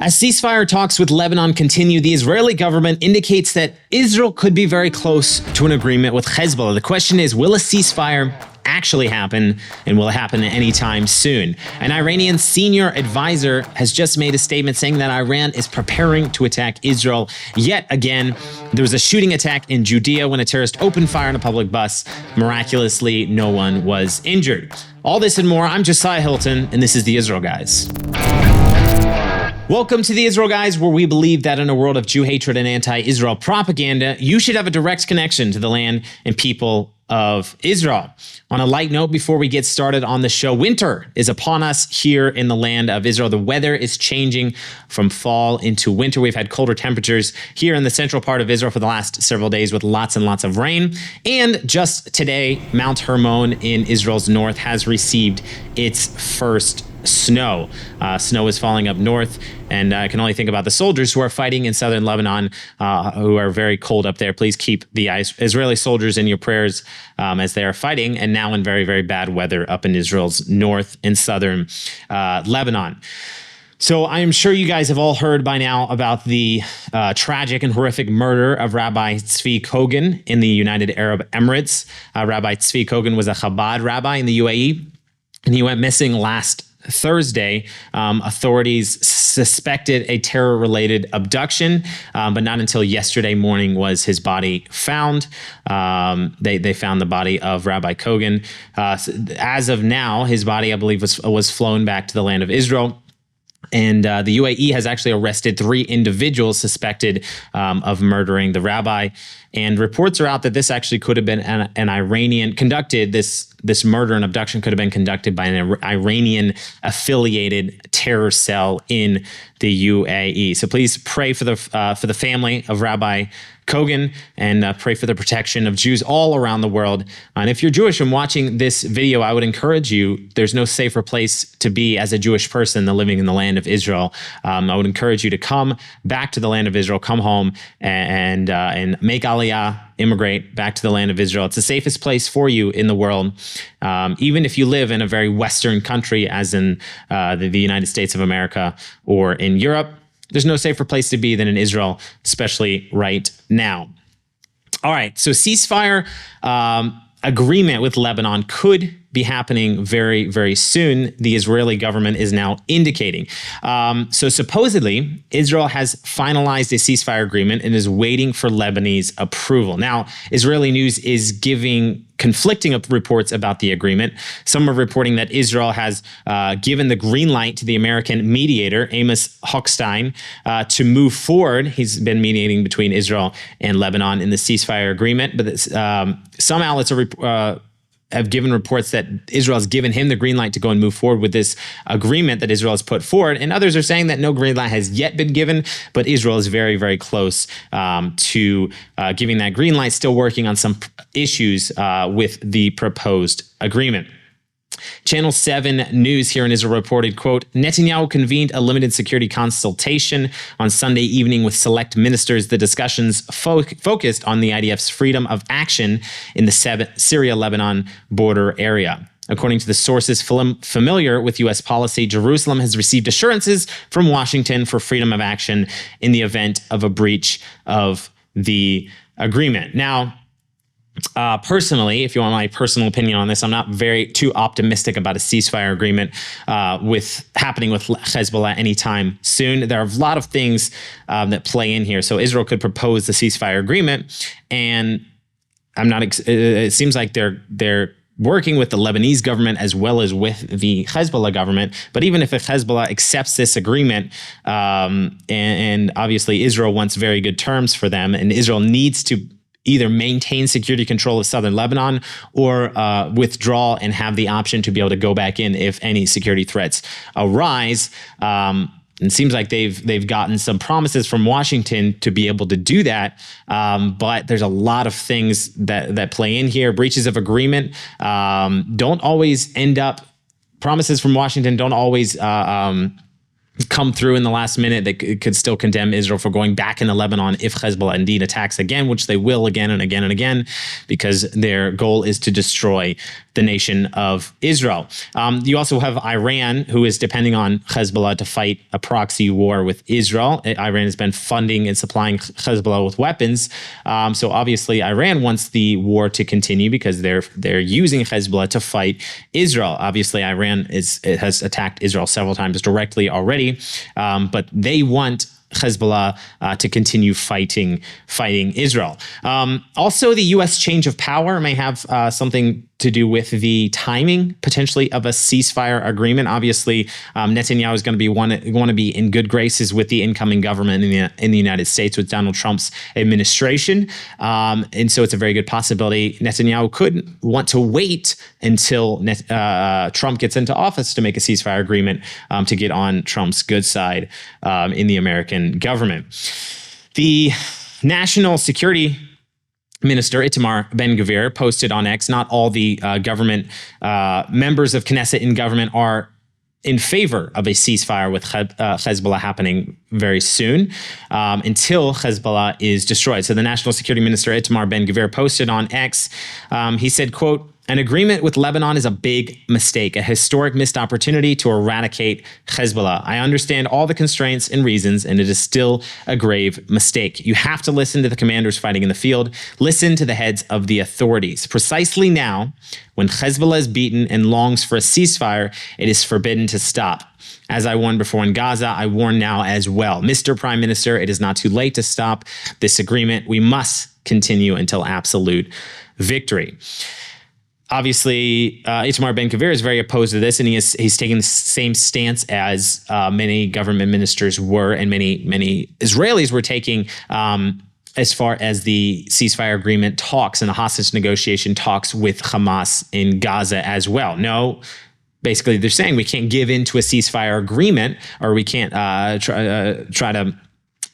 As ceasefire talks with Lebanon continue, the Israeli government indicates that Israel could be very close to an agreement with Hezbollah. The question is, will a ceasefire actually happen, and will it happen anytime soon? An Iranian senior advisor has just made a statement saying that Iran is preparing to attack Israel yet again. There was a shooting attack in Judea when a terrorist opened fire on a public bus. Miraculously, no one was injured. All this and more, I'm Josiah Hilton, and this is the Israel Guys. Welcome to the Israel Guys, where we believe that in a world of Jew hatred and anti-Israel propaganda, you should have a direct connection to the land and people of Israel. On a light note, before we get started on the show, winter is upon us here in the land of Israel. The weather is changing from fall into winter. We've had colder temperatures here in the central part of Israel for the last several days with lots and lots of rain. And just today, Mount Hermon in Israel's north has received its first snow. Snow is falling up north, and I can only think about the soldiers who are fighting in southern Lebanon, who are very cold up there. Please keep the Israeli soldiers in your prayers as they are fighting, and now in very, very bad weather up in Israel's north and southern Lebanon. So I am sure you guys have all heard by now about the tragic and horrific murder of Rabbi Tzvi Kogan in the United Arab Emirates. Rabbi Tzvi Kogan was a Chabad rabbi in the UAE, and he went missing last Thursday. Authorities suspected a terror-related abduction, but not until yesterday morning was his body found. They found the body of Rabbi Kogan. As of now, his body, I believe, was flown back to the land of Israel. And the UAE has actually arrested 3 individuals suspected of murdering the rabbi. And reports are out that this actually could have been an Iranian conducted. This murder and abduction could have been conducted by an Iranian affiliated terror cell in the UAE. So please pray for the family of Rabbi Kogan, and pray for the protection of Jews all around the world. And if you're Jewish and watching this video, I would encourage you, there's no safer place to be as a Jewish person than living in the land of Israel. I would encourage you to come back to the land of Israel, come home and make Aliyah, immigrate back to the land of Israel. It's the safest place for you in the world. Even if you live in a very Western country, as in the United States of America or in Europe, there's no safer place to be than in Israel, especially right now. All right, so ceasefire agreement with Lebanon could be happening very, very soon, the Israeli government is now indicating. So supposedly, Israel has finalized a ceasefire agreement and is waiting for Lebanese approval. Now, Israeli news is giving conflicting reports about the agreement. Some are reporting that Israel has given the green light to the American mediator, Amos Hochstein, to move forward. He's been mediating between Israel and Lebanon in the ceasefire agreement, but some outlets have given reports that Israel has given him the green light to go and move forward with this agreement that Israel has put forward. And others are saying that no green light has yet been given, but Israel is very, very close to giving that green light, still working on some issues with the proposed agreement. Channel 7 News here in Israel reported, quote, Netanyahu convened a limited security consultation on Sunday evening with select ministers. The discussions focused on the IDF's freedom of action in the Syria-Lebanon border area. According to the sources familiar with U.S. policy, Jerusalem has received assurances from Washington for freedom of action in the event of a breach of the agreement. Now, personally, if you want my personal opinion on this, I'm not too optimistic about a ceasefire agreement happening with Hezbollah anytime soon. There are a lot of things that play in here. So Israel could propose the ceasefire agreement, and it seems like they're working with the Lebanese government as well as with the Hezbollah government. But even if Hezbollah accepts this agreement, and obviously Israel wants very good terms for them, and Israel needs to either maintain security control of southern Lebanon or withdraw and have the option to be able to go back in if any security threats arise. It seems like they've gotten some promises from Washington to be able to do that, but there's a lot of things that play in here. Breaches of agreement don't always end up. Promises from Washington don't always come through in the last minute. They could still condemn Israel for going back into Lebanon if Hezbollah indeed attacks again, which they will again and again and again, because their goal is to destroy the nation of Israel. You also have Iran, who is depending on Hezbollah to fight a proxy war with Israel. Iran has been funding and supplying Hezbollah with weapons. So obviously Iran wants the war to continue because they're using Hezbollah to fight Israel. Obviously Iran has attacked Israel several times directly already, but they want Hezbollah to continue fighting Israel. Also, the U.S. change of power may have something to do with the timing, potentially, of a ceasefire agreement. Obviously, Netanyahu is going to want to be in good graces with the incoming government in the United States, with Donald Trump's administration. And so it's a very good possibility Netanyahu could want to wait until Trump gets into office to make a ceasefire agreement to get on Trump's good side in the American government. The National Security Minister Itamar Ben-Gvir posted on X, not all the government members of Knesset in government are in favor of a ceasefire with Hezbollah happening very soon until Hezbollah is destroyed. So the National Security Minister Itamar Ben-Gvir posted on X, he said, quote, "An agreement with Lebanon is a big mistake, a historic missed opportunity to eradicate Hezbollah. I understand all the constraints and reasons, and it is still a grave mistake. You have to listen to the commanders fighting in the field. Listen to the heads of the authorities. Precisely now, when Hezbollah is beaten and longs for a ceasefire, it is forbidden to stop. As I warned before in Gaza, I warn now as well. Mr. Prime Minister, it is not too late to stop this agreement. We must continue until absolute victory." Obviously, Itamar Ben-Gvir is very opposed to this, and he's taking the same stance as many government ministers were, and many Israelis were taking as far as the ceasefire agreement talks and the hostage negotiation talks with Hamas in Gaza as well. No, basically they're saying we can't give in to a ceasefire agreement, or we can't try to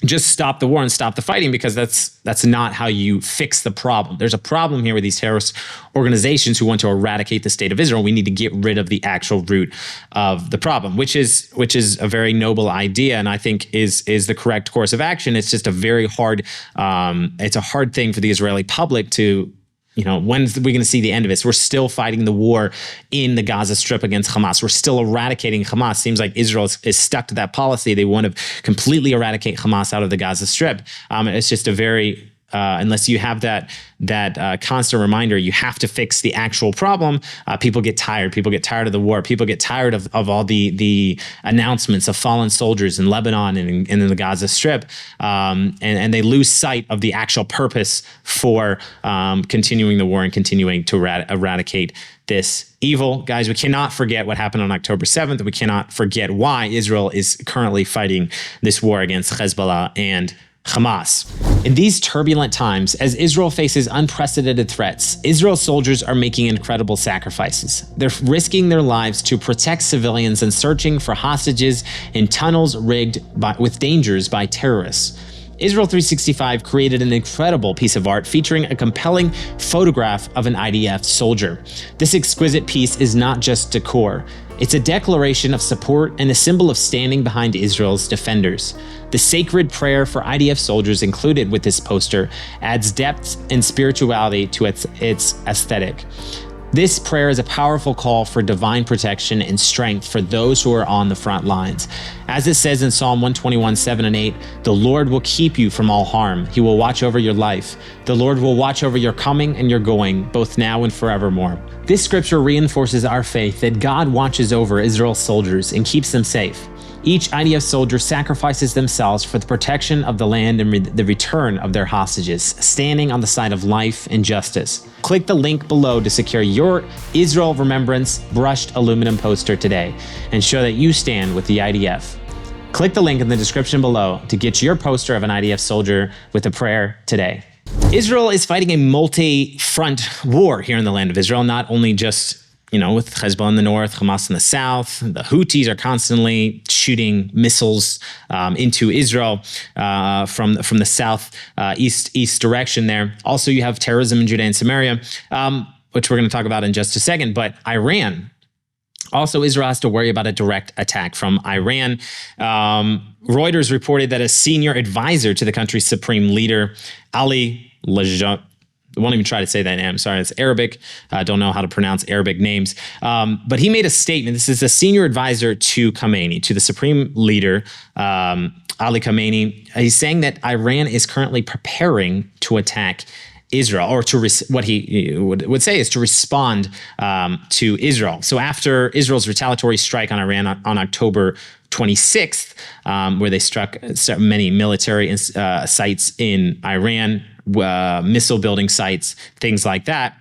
just stop the war and stop the fighting, because that's not how you fix the problem. There's a problem here with these terrorist organizations who want to eradicate the state of Israel. We need to get rid of the actual root of the problem, which is a very noble idea, and I think is the correct course of action. It's just a very hard, it's a hard thing for the Israeli public to, when are we going to see the end of it? So we're still fighting the war in the Gaza Strip against Hamas. We're still eradicating Hamas. Seems like Israel is stuck to that policy. They want to completely eradicate Hamas out of the Gaza Strip. It's just a very, unless you have that constant reminder, you have to fix the actual problem. People get tired. People get tired of the war. People get tired of all the announcements of fallen soldiers in Lebanon and in the Gaza Strip, and they lose sight of the actual purpose for continuing the war and continuing to eradicate this evil. Guys, we cannot forget what happened on October 7th. We cannot forget why Israel is currently fighting this war against Hezbollah and Hamas. In these turbulent times, as Israel faces unprecedented threats, Israel's soldiers are making incredible sacrifices. They're risking their lives to protect civilians and searching for hostages in tunnels rigged with dangers by terrorists. Israel 365 created an incredible piece of art featuring a compelling photograph of an IDF soldier. This exquisite piece is not just decor. It's a declaration of support and a symbol of standing behind Israel's defenders. The sacred prayer for IDF soldiers included with this poster adds depth and spirituality to its aesthetic. This prayer is a powerful call for divine protection and strength for those who are on the front lines. As it says in Psalm 121, 7 and 8, "The Lord will keep you from all harm. He will watch over your life. The Lord will watch over your coming and your going, both now and forevermore." This scripture reinforces our faith that God watches over Israel's soldiers and keeps them safe. Each IDF soldier sacrifices themselves for the protection of the land and the return of their hostages, standing on the side of life and justice. Click the link below to secure your Israel Remembrance brushed aluminum poster today and show that you stand with the IDF. Click the link in the description below to get your poster of an IDF soldier with a prayer today. Israel is fighting a multi-front war here in the land of Israel, not only just with Hezbollah in the north, Hamas in the south. The Houthis are constantly shooting missiles into Israel from the south east direction there. Also, you have terrorism in Judea and Samaria, which we're going to talk about in just a second. But Iran Also, Israel has to worry about a direct attack from Iran. Reuters reported that a senior advisor to the country's supreme leader, Ali Laja, I won't even try to say that name. I'm sorry, it's Arabic. I don't know how to pronounce Arabic names. But he made a statement. This is a senior advisor to Khamenei, to the supreme leader, Ali Khamenei. He's saying that Iran is currently preparing to attack Israel, or to what he would say is to respond to Israel. So after Israel's retaliatory strike on Iran on October 26th, where they struck many military sites in Iran, missile building sites, things like that,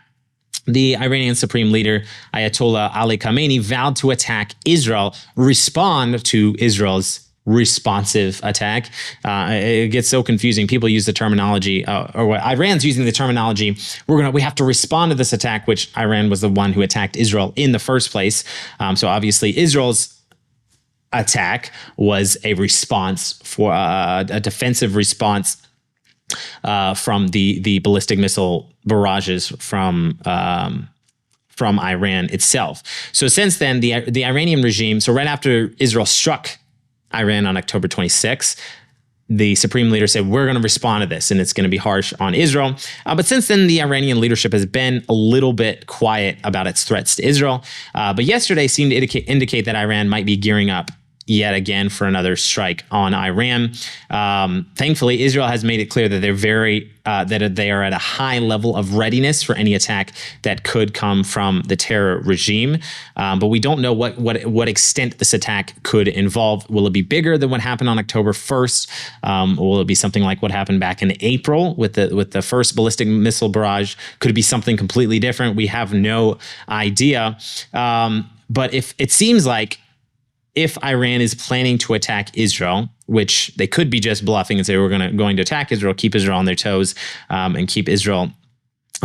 the Iranian supreme leader, Ayatollah Ali Khamenei, vowed to attack Israel, respond to Israel's responsive attack. It gets so confusing. People use the terminology, or what Iran's using the terminology, we have to respond to this attack, which Iran was the one who attacked Israel in the first place. So obviously Israel's attack was a response for a defensive response from the ballistic missile barrages from Iran itself. So since then, the Iranian regime, so right after Israel struck Iran on October 26th, the supreme leader said, we're going to respond to this, and it's going to be harsh on Israel. But since then, the Iranian leadership has been a little bit quiet about its threats to Israel. But yesterday seemed to indicate that Iran might be gearing up yet again for another strike on Iran. Thankfully, Israel has made it clear that that they are at a high level of readiness for any attack that could come from the terror regime. But we don't know what extent this attack could involve. Will it be bigger than what happened on October 1st? Will it be something like what happened back in April with the first ballistic missile barrage? Could it be something completely different? We have no idea. But if it seems like if Iran is planning to attack Israel, which they could be just bluffing and say we're going to attack Israel, keep Israel on their toes, and keep Israel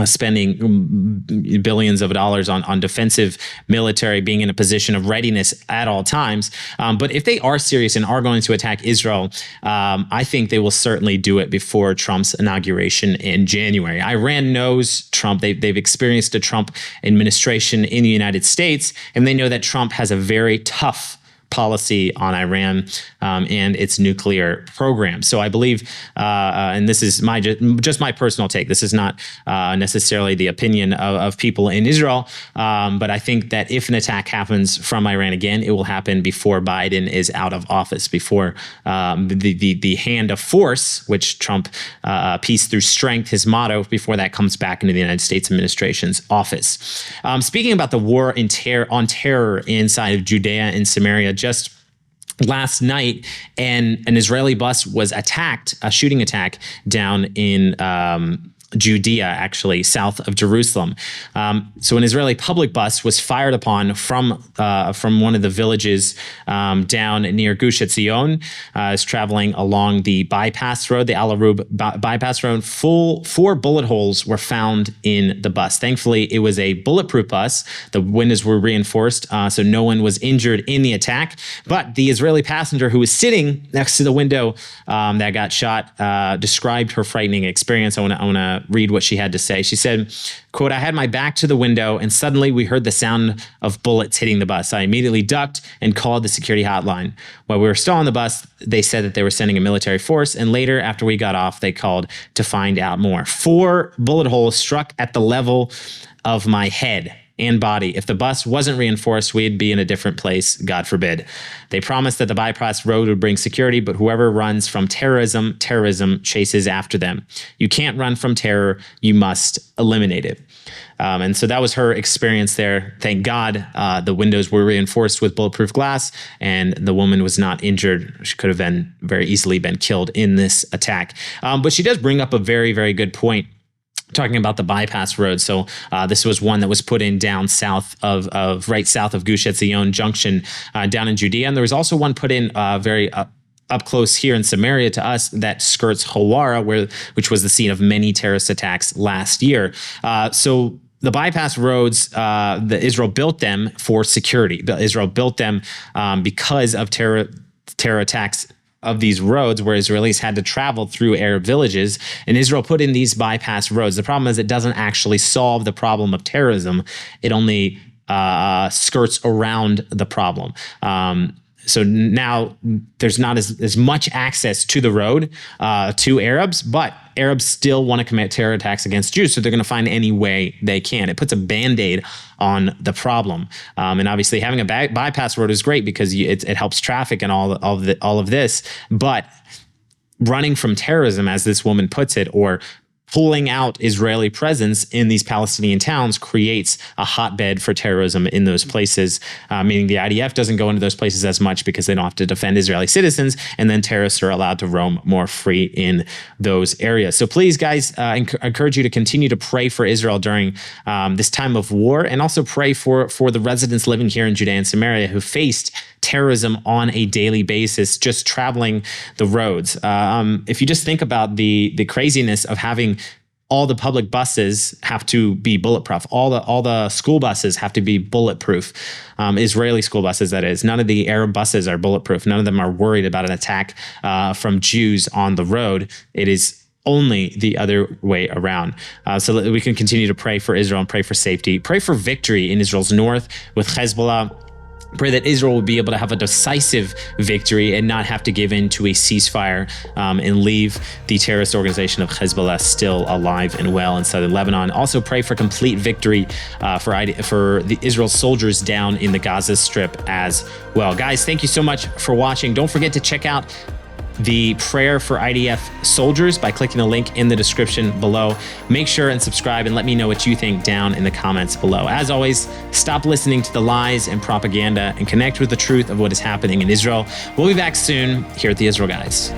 spending billions of dollars on defensive military, being in a position of readiness at all times. But if they are serious and are going to attack Israel, I think they will certainly do it before Trump's inauguration in January. Iran knows Trump. They've experienced a Trump administration in the United States, and they know that Trump has a very tough policy on Iran and its nuclear program. So I believe, and this is just my personal take, this is not necessarily the opinion of people in Israel, but I think that if an attack happens from Iran again, it will happen before Biden is out of office, before the hand of force, which Trump, peace through strength, his motto, before that comes back into the United States administration's office. Speaking about the war on terror inside of Judea and Samaria, just last night, an Israeli bus was attacked, a shooting attack down in Judea, actually, south of Jerusalem. So an Israeli public bus was fired upon from one of the villages down near Gush Etzion. Is traveling along the bypass road, the Al Arub bypass road. 4 bullet holes were found in the bus. Thankfully, it was a bulletproof bus. The windows were reinforced, so no one was injured in the attack. But the Israeli passenger who was sitting next to the window that got shot described her frightening experience. I want to read what she had to say. She said, quote, "I had my back to the window and suddenly we heard the sound of bullets hitting the bus. I immediately ducked and called the security hotline. While we were still on the bus, they said that they were sending a military force, and later, after we got off, they called to find out more. 4 bullet holes struck at the level of my head and body. If the bus wasn't reinforced, we'd be in a different place, God forbid. They promised that the bypass road would bring security, but whoever runs from terrorism chases after them. You can't run from terror, you must eliminate it." And so that was her experience there. Thank God the windows were reinforced with bulletproof glass and the woman was not injured. She could have very easily been killed in this attack. But she does bring up a very, very good point, talking about the bypass road. So this was one that was put in down south of right south of Gush Etzion Junction down in Judea. And there was also one put in very up close here in Samaria to us that skirts Hawara, which was the scene of many terrorist attacks last year. So the bypass roads, Israel built them for security. Israel built them because of terror attacks of these roads where Israelis had to travel through Arab villages, and Israel put in these bypass roads. The problem is it doesn't actually solve the problem of terrorism. It only skirts around the problem. So now there's not as much access to the road to Arabs, but Arabs still want to commit terror attacks against Jews, so they're going to find any way they can. It puts a Band-Aid on the problem. And obviously having a bypass road is great because it helps traffic and all of this, but running from terrorism, as this woman puts it, or pulling out Israeli presence in these Palestinian towns creates a hotbed for terrorism in those places, meaning the IDF doesn't go into those places as much because they don't have to defend Israeli citizens, and then terrorists are allowed to roam more free in those areas. So please, guys, I encourage you to continue to pray for Israel during this time of war, and also pray for the residents living here in Judea and Samaria who faced terrorism on a daily basis, just traveling the roads. If you just think about the craziness of having all the public buses have to be bulletproof. All the school buses have to be bulletproof. Israeli school buses, that is. None of the Arab buses are bulletproof. None of them are worried about an attack from Jews on the road. It is only the other way around. So that we can continue to pray for Israel and pray for safety. Pray for victory in Israel's north with Hezbollah. Pray that Israel will be able to have a decisive victory and not have to give in to a ceasefire and leave the terrorist organization of Hezbollah still alive and well in southern Lebanon. Also pray for complete victory for the Israel soldiers down in the Gaza Strip as well. Guys, thank you so much for watching. Don't forget to check out the prayer for IDF soldiers by clicking the link in the description below. Make sure and subscribe and let me know what you think down in the comments below. As always, stop listening to the lies and propaganda and connect with the truth of what is happening in Israel. We'll be back soon here at the Israel Guys.